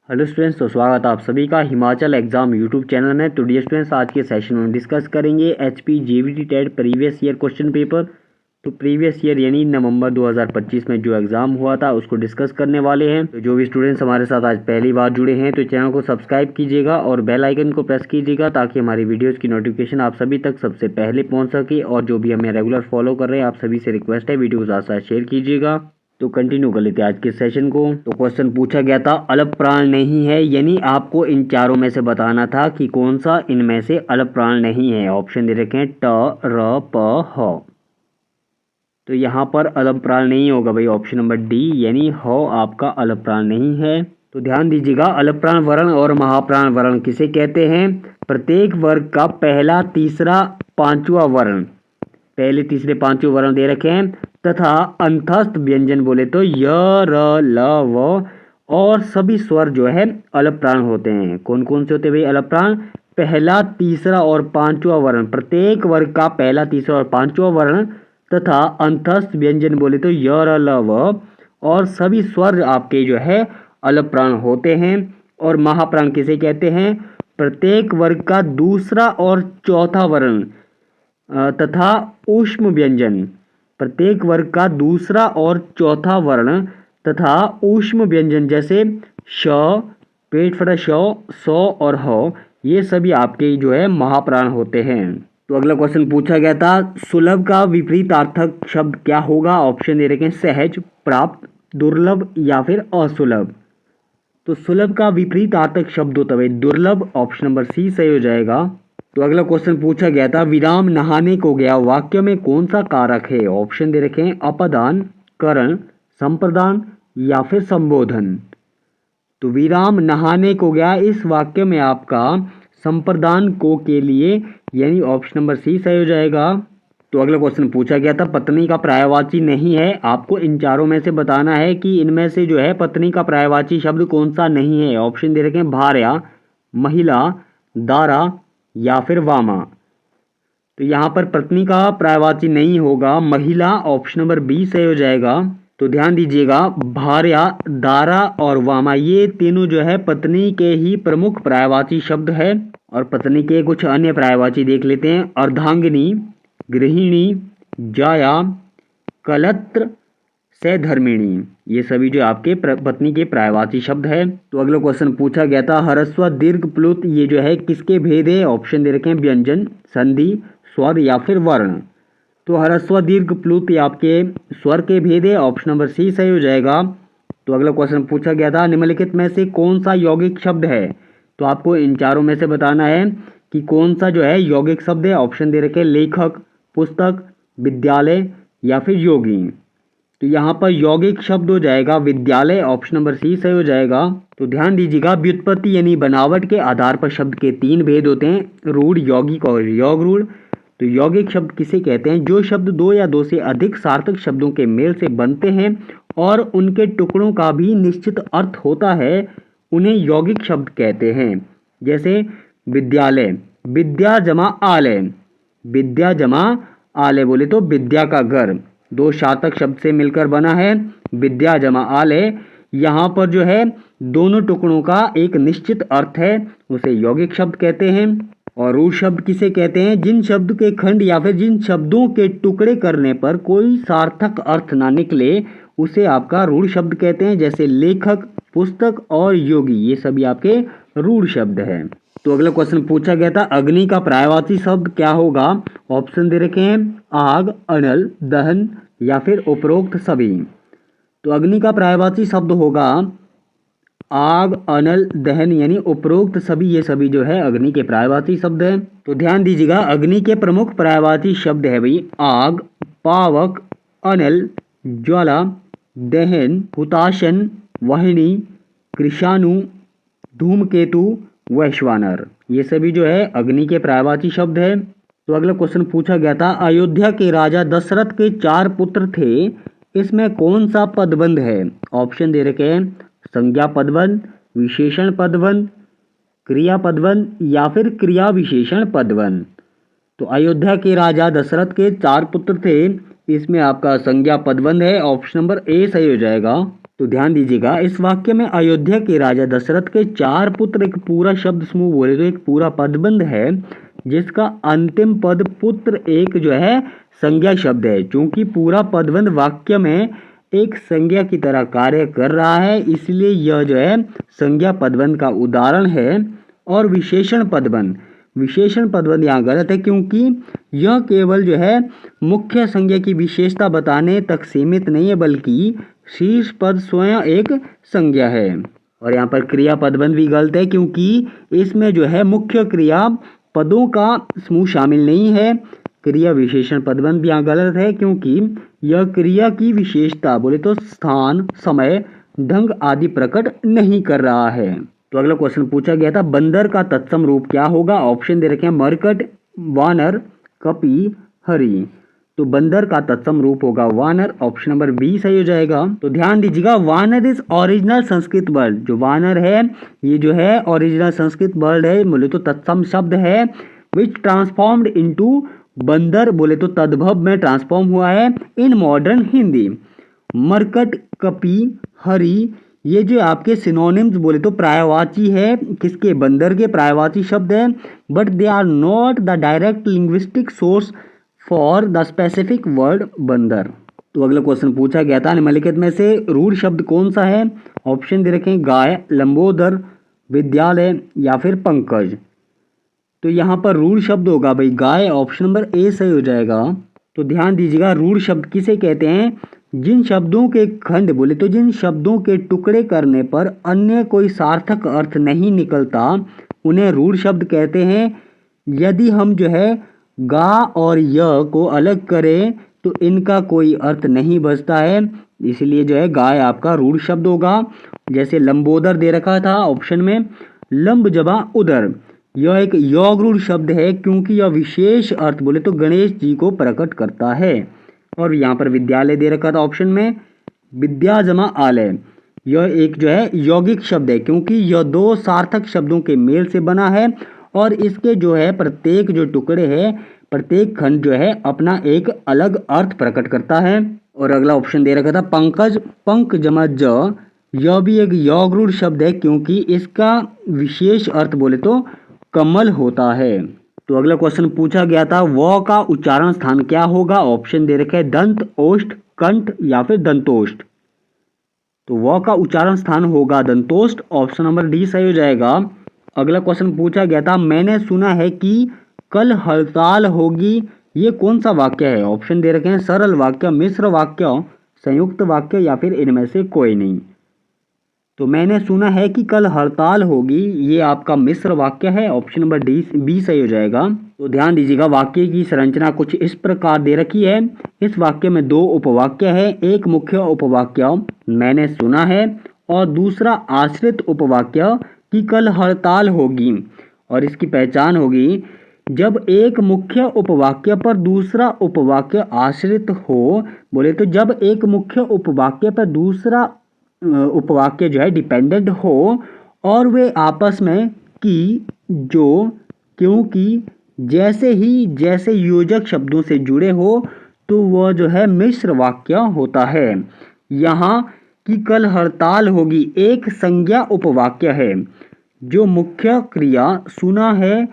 Hello students, तो स्वागत है आप सभी का हिमाचल एग्जाम यूट्यूब चैनल में। तो डियर स्टूडेंट्स, आज के सेशन में डिस्कस करेंगे HP JBT TET previous year question paper. तो प्रीवियस ईयर यानी नवंबर 2025 में जो एग्ज़ाम हुआ था उसको डिस्कस करने वाले हैं। तो जो भी स्टूडेंट्स हमारे साथ आज पहली बार जुड़े हैं तो चैनल को सब्सक्राइब कीजिएगा और बेल आइकन को प्रेस कीजिएगा ताकि हमारी वीडियोज़ की नोटिफिकेशन आप सभी तक सबसे पहले पहुँच सके। और जो भी हमें रेगुलर फॉलो कर रहे हैं आप सभी से रिक्वेस्ट है वीडियो को ज़्यादा से ज़्यादा शेयर कीजिएगा। तो कंटिन्यू कर लेते हैं आज के सेशन को। तो क्वेश्चन पूछा गया था अलप प्राण नहीं है, यानी आपको इन चारों में से बताना था कि कौन सा इनमें से अलप प्राण नहीं है। ऑप्शन दे रखे हैं ट, र, प, ह। तो यहाँ पर अलप प्राण नहीं होगा भाई, ऑप्शन नंबर डी यानी ह आपका अलप प्राण नहीं है। तो ध्यान दीजिएगा, अलप प्राण वर्ण और महाप्राण वर्ण किसे कहते हैं? प्रत्येक वर्ग का पहला, तीसरा, पांचवा वर्ण, पहले तीसरे पांचवें वर्ण दे रखे हैं तथा अंतस्थ व्यंजन बोले तो य, र, ल, व और सभी स्वर जो है अलप प्राण होते हैं। कौन कौन से होते हैं भाई अलप प्राण? पहला, तीसरा और पांचवा वर्ण, प्रत्येक वर्ग का पहला, तीसरा और पांचवा वर्ण तथा अंतस्थ व्यंजन बोले तो य, र, ल, व और सभी स्वर आपके जो है अलप प्राण होते हैं। और महाप्राण किसे कहते हैं? प्रत्येक वर्ग का दूसरा और चौथा वर्ण तथा ऊष्म व्यंजन, प्रत्येक वर्ग का दूसरा और चौथा वर्ण तथा ऊष्म व्यंजन जैसे श, पेट फटा श, सौ और ह, ये सभी आपके जो है महाप्राण होते हैं। तो अगला क्वेश्चन पूछा गया था सुलभ का विपरीतार्थक शब्द क्या होगा? ऑप्शन दे रखे हैं सहज, प्राप्त, दुर्लभ या फिर असुलभ। तो सुलभ का विपरीतार्थक शब्द होता है दुर्लभ, ऑप्शन नंबर सी सही हो जाएगा। तो अगला क्वेश्चन पूछा गया था विराम नहाने को गया वाक्य में कौन सा कारक है? ऑप्शन दे रखे हैं अपदान, करण, संप्रदान या फिर संबोधन। तो विराम नहाने को गया इस वाक्य में आपका संप्रदान को के लिए यानी ऑप्शन नंबर सी सही हो जाएगा। तो अगला क्वेश्चन पूछा गया था पत्नी का पर्यायवाची नहीं है, आपको इन चारों में से बताना है कि इनमें से जो है पत्नी का पर्यायवाची शब्द कौन सा नहीं है। ऑप्शन दे रखे हैं भार्या, महिला, दारा या फिर वामा। तो यहाँ पर पत्नी का पर्यायवाची नहीं होगा महिला, ऑप्शन नंबर बी सही हो जाएगा। तो ध्यान दीजिएगा भार्या, दारा और वामा ये तीनों जो है पत्नी के ही प्रमुख पर्यायवाची शब्द है। और पत्नी के कुछ अन्य पर्यायवाची देख लेते हैं अर्धांगिनी, गृहिणी, जाया, कलत्र, सधर्मिणी, ये सभी जो आपके पत्नी के पर्यायवाची शब्द है। तो अगला क्वेश्चन पूछा गया था ह्रस्व दीर्घ प्लुत ये जो है किसके भेद है? ऑप्शन दे रखे हैं व्यंजन, संधि, स्वर या फिर वर्ण। तो ह्रस्व दीर्घ प्लुत ये आपके स्वर के भेद है, ऑप्शन नंबर सी सही हो जाएगा। तो अगला क्वेश्चन पूछा गया था निम्नलिखित में से कौन सा यौगिक शब्द है? तो आपको इन चारों में से बताना है कि कौन सा जो है यौगिक शब्द है। ऑप्शन दे रखे लेखक, पुस्तक, विद्यालय या फिर योगी। तो यहाँ पर यौगिक शब्द हो जाएगा विद्यालय, ऑप्शन नंबर सी सही हो जाएगा। तो ध्यान दीजिएगा व्युत्पत्ति यानी बनावट के आधार पर शब्द के तीन भेद होते हैं, रूढ़, यौगिक और योग रूढ़। तो यौगिक शब्द किसे कहते हैं? जो शब्द दो या दो से अधिक सार्थक शब्दों के मेल से बनते हैं और उनके टुकड़ों का भी निश्चित अर्थ होता है, उन्हें यौगिक शब्द कहते हैं। जैसे विद्यालय, विद्या जमा आलय, विद्या जमा आलय बोले तो विद्या का घर, दो सार्थक शब्द से मिलकर बना है विद्या जमा आलय। यहाँ पर जो है दोनों टुकड़ों का एक निश्चित अर्थ है, उसे यौगिक शब्द कहते हैं। और रूढ़ शब्द किसे कहते हैं? जिन शब्द के खंड या फिर जिन शब्दों के टुकड़े करने पर कोई सार्थक अर्थ ना निकले उसे आपका रूढ़ शब्द कहते हैं। जैसे लेखक, पुस्तक और योगी, ये सभी आपके रूढ़ शब्द हैं। तो अगला क्वेश्चन पूछा गया था अग्नि का पर्यायवाची शब्द क्या होगा? ऑप्शन दे रखे हैं आग, अनल, दहन या फिर उपरोक्त सभी। तो अग्नि का पर्यायवाची शब्द होगा आग, अनल, दहन यानी उपरोक्त सभी, ये सभी जो है अग्नि के पर्यायवाची शब्द है। तो ध्यान दीजिएगा अग्नि के प्रमुख पर्यायवाची शब्द है भाई आग, पावक, अनल, ज्वाला, दहन, हुताशन, वाहिनी, कृषाणु, धूमकेतु, वैश्वानर, ये सभी जो है अग्नि के पर्यायवाची शब्द है। तो अगला क्वेश्चन पूछा गया था अयोध्या के राजा दशरथ के 4 पुत्र थे, इसमें कौन सा पदबंध है? ऑप्शन दे रखे हैं संज्ञा पदबंध, विशेषण पदबंध, क्रिया पदबंध या फिर क्रिया विशेषण पदबंध। तो अयोध्या के राजा दशरथ के 4 पुत्र थे, इसमें आपका संज्ञा पदबंध है, ऑप्शन नंबर ए सही हो जाएगा। तो ध्यान दीजिएगा, इस वाक्य में अयोध्या के राजा दशरथ के 4 पुत्र एक पूरा शब्द समूह बोले तो एक पूरा पदबंध है, जिसका अंतिम पद पुत्र एक जो है संज्ञा शब्द है। चूंकि पूरा पदबंध वाक्य में एक संज्ञा की तरह कार्य कर रहा है, इसलिए यह जो है संज्ञा पदबंध का उदाहरण है। और विशेषण पदबंध यहाँ गलत है, क्योंकि यह केवल जो है मुख्य संज्ञा की विशेषता बताने तक सीमित नहीं है, बल्कि शीर्ष पद स्वयं एक संज्ञा है। और यहाँ पर क्रिया पदबंध भी गलत है, क्योंकि इसमें जो है मुख्य क्रिया पदों का समूह शामिल नहीं है। क्रिया विशेषण पदबंध भी यहाँ गलत है, क्योंकि यह क्रिया की विशेषता बोले तो स्थान, समय, ढंग आदि प्रकट नहीं कर रहा है। तो अगला क्वेश्चन पूछा गया था, बंदर का तत्सम रूप क्या होगा? ऑप्शन दे रखे हैं मरकट, वानर, कपि, हरि। तो बंदर का तत्सम रूप होगा वानर, ऑप्शन नंबर बी सही हो जाएगा। तो ध्यान दीजिएगा, वानर इज ओरिजिनल संस्कृत वर्ड। जो वानर है ये जो है ओरिजिनल संस्कृत वर्ड है, बोले तो तत्सम शब्द है, विच ट्रांसफॉर्म्ड इनटू बंदर बोले तो तद्भव में ट्रांसफॉर्म हुआ है इन मॉडर्न हिंदी। मरकट, कपि, हरि ये जो आपके सिनोनिम्स बोले तो पर्यायवाची है, किसके? बंदर के पर्यायवाची शब्द है, but they are not the direct linguistic source for the specific word बंदर। तो अगला क्वेश्चन पूछा गया था, निम्नलिखित में से रूढ़ शब्द कौन सा है? ऑप्शन दे रखे हैं गाय, लंबोदर, विद्यालय या फिर पंकज। तो यहाँ पर रूढ़ शब्द होगा भाई गाय, ऑप्शन नंबर ए सही हो जाएगा। तो ध्यान दीजिएगा, रूढ़ शब्द किसे कहते हैं? जिन शब्दों के खंड बोले तो जिन शब्दों के टुकड़े करने पर अन्य कोई सार्थक अर्थ नहीं निकलता, उन्हें रूढ़ शब्द कहते हैं। यदि हम जो है गा और य को अलग करें तो इनका कोई अर्थ नहीं बचता है, इसलिए जो है गाय आपका रूढ़ शब्द होगा। जैसे लंबोदर दे रखा था ऑप्शन में, लंब जबा उदर, यह एक यौगरूढ़ शब्द है, क्योंकि यह विशेष अर्थ बोले तो गणेश जी को प्रकट करता है। और यहाँ पर विद्यालय दे रखा था ऑप्शन में, विद्या जमा आलय, यह एक जो है यौगिक शब्द है, क्योंकि यह 2 सार्थक शब्दों के मेल से बना है और इसके जो है प्रत्येक जो टुकड़े हैं, प्रत्येक खंड जो है अपना एक अलग अर्थ प्रकट करता है। और अगला ऑप्शन दे रखा था पंकज, पंक जमा ज, यह भी एक यौगरूढ़ शब्द है, क्योंकि इसका विशेष अर्थ बोले तो कमल होता है। तो अगला क्वेश्चन पूछा गया था, व का उच्चारण स्थान क्या होगा? ऑप्शन दे रखे हैं दंत, ओष्ठ, कंठ या फिर दंतोष्ठ। तो व का उच्चारण स्थान होगा दंतोष्ठ, ऑप्शन नंबर डी सही हो जाएगा। अगला क्वेश्चन पूछा गया था, मैंने सुना है कि कल हड़ताल होगी, ये कौन सा वाक्य है? ऑप्शन दे रखे हैं सरल वाक्य, मिश्र वाक्य, संयुक्त वाक्य या फिर इनमें से कोई नहीं। तो मैंने सुना है कि कल हड़ताल होगी, ये आपका मिश्र वाक्य है, ऑप्शन नंबर डी बी सही हो जाएगा। तो ध्यान दीजिएगा, वाक्य की संरचना कुछ इस प्रकार दे रखी है। इस वाक्य में 2 उपवाक्य है, एक मुख्य उपवाक्य मैंने सुना है और दूसरा आश्रित उपवाक्य कि कल हड़ताल होगी। और इसकी पहचान होगी, जब एक मुख्य उपवाक्य पर दूसरा उपवाक्य आश्रित हो, बोले तो जब एक मुख्य उपवाक्य पर दूसरा उपवाक्य जो है डिपेंडेंट हो और वे आपस में कि, जो, क्योंकि, जैसे ही जैसे योजक शब्दों से जुड़े हो, तो वह जो है मिश्र वाक्य होता है। यहाँ कि कल हड़ताल होगी एक संज्ञा उपवाक्य है, जो मुख्य क्रिया सुना है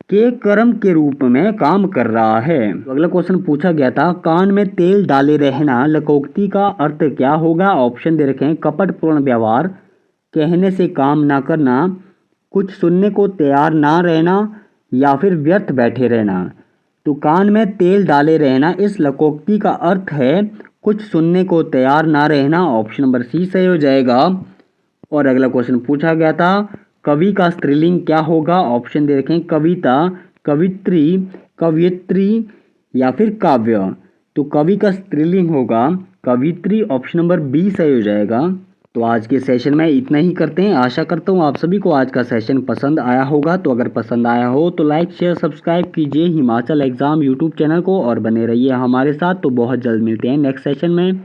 के कर्म के रूप में काम कर रहा है। तो अगला क्वेश्चन पूछा गया था, कान में तेल डाले रहना लकोक्ति का अर्थ क्या होगा? ऑप्शन दे रखे हैं कपटपूर्ण व्यवहार, कहने से काम ना करना, कुछ सुनने को तैयार ना रहना या फिर व्यर्थ बैठे रहना। तो कान में तेल डाले रहना इस लकोक्ति का अर्थ है कुछ सुनने को तैयार ना रहना, ऑप्शन नंबर सी सही हो जाएगा। और अगला क्वेश्चन पूछा गया था, कवि का स्त्रीलिंग क्या होगा? ऑप्शन दे रखें कविता, कवित्री, कवयित्री या फिर काव्य। तो कवि का स्त्रीलिंग होगा कवित्री, ऑप्शन नंबर बी सही हो जाएगा। तो आज के सेशन में इतना ही करते हैं। आशा करता हूँ आप सभी को आज का सेशन पसंद आया होगा। तो अगर पसंद आया हो तो लाइक शेयर सब्सक्राइब कीजिए हिमाचल एग्जाम यूट्यूब चैनल को और बने रहिए हमारे साथ। तो बहुत जल्द मिलते हैं नेक्स्ट सेशन में।